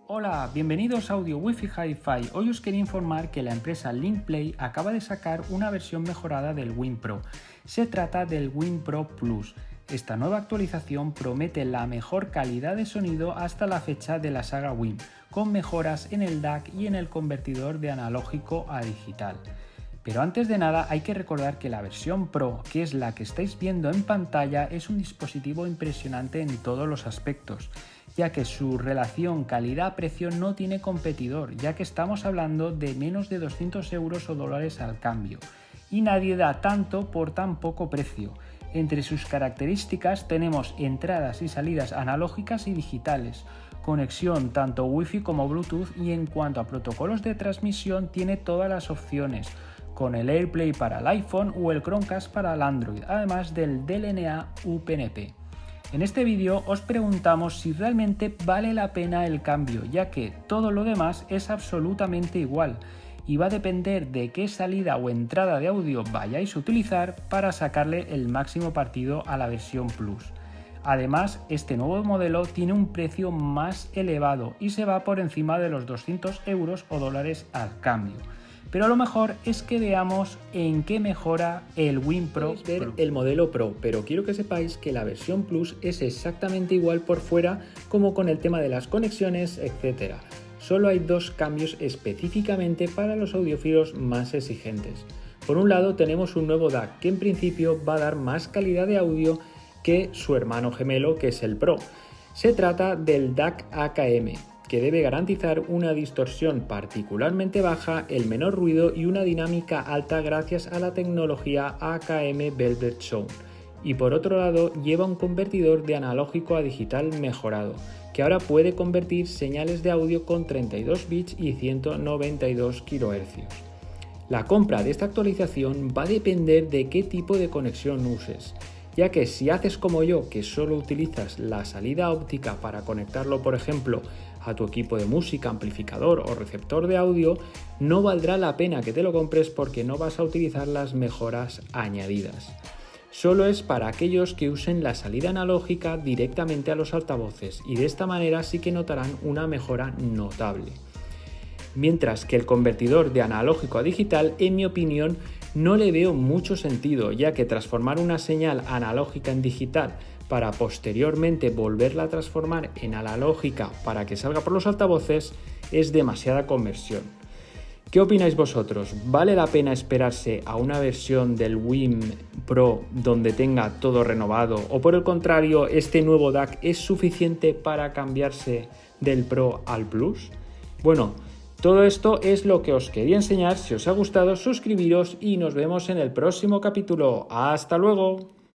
Hola, bienvenidos a Audio Wi-Fi Hi-Fi. Hoy os quería informar que la empresa Linkplay acaba de sacar una versión mejorada del Win Pro. Se trata del Win Pro Plus. Esta nueva actualización promete la mejor calidad de sonido hasta la fecha de la saga Win, con mejoras en el DAC y en el convertidor de analógico a digital. Pero antes de nada hay que recordar que la versión Pro, que es la que estáis viendo en pantalla, es un dispositivo impresionante en todos los aspectos, ya que su relación calidad-precio no tiene competidor, ya que estamos hablando de menos de 200 euros o dólares al cambio, y nadie da tanto por tan poco precio. Entre sus características tenemos entradas y salidas analógicas y digitales, conexión tanto Wi-Fi como Bluetooth, y en cuanto a protocolos de transmisión tiene todas las opciones, con el AirPlay para el iPhone o el Chromecast para el Android, además del DLNA UPnP. En este vídeo os preguntamos si realmente vale la pena el cambio, ya que todo lo demás es absolutamente igual y va a depender de qué salida o entrada de audio vayáis a utilizar para sacarle el máximo partido a la versión Plus. Además, este nuevo modelo tiene un precio más elevado y se va por encima de los 200 euros o dólares al cambio. Pero lo mejor es que veamos en qué mejora el Win Pro. Podéis ver el modelo Pro, pero quiero que sepáis que la versión Plus es exactamente igual por fuera como con el tema de las conexiones, etc. Solo hay dos cambios específicamente para los audiófilos más exigentes. Por un lado tenemos un nuevo DAC que en principio va a dar más calidad de audio que su hermano gemelo, que es el Pro. Se trata del DAC AKM, que debe garantizar una distorsión particularmente baja, el menor ruido y una dinámica alta gracias a la tecnología AKM Velvet Sound. Y por otro lado lleva un convertidor de analógico a digital mejorado, que ahora puede convertir señales de audio con 32 bits y 192 kHz. La compra de esta actualización va a depender de qué tipo de conexión uses, ya que si haces como yo, que solo utilizas la salida óptica para conectarlo, por ejemplo, a tu equipo de música, amplificador o receptor de audio, no valdrá la pena que te lo compres porque no vas a utilizar las mejoras añadidas. Solo es para aquellos que usen la salida analógica directamente a los altavoces, y de esta manera sí que notarán una mejora notable. Mientras que el convertidor de analógico a digital, en mi opinión, no le veo mucho sentido, ya que transformar una señal analógica en digital para posteriormente volverla a transformar en analógica para que salga por los altavoces es demasiada conversión. ¿Qué opináis vosotros? ¿Vale la pena esperarse a una versión del Win Pro donde tenga todo renovado, o por el contrario, este nuevo DAC es suficiente para cambiarse del Pro al Plus? Bueno, todo esto es lo que os quería enseñar. Si os ha gustado, suscribiros y nos vemos en el próximo capítulo. ¡Hasta luego!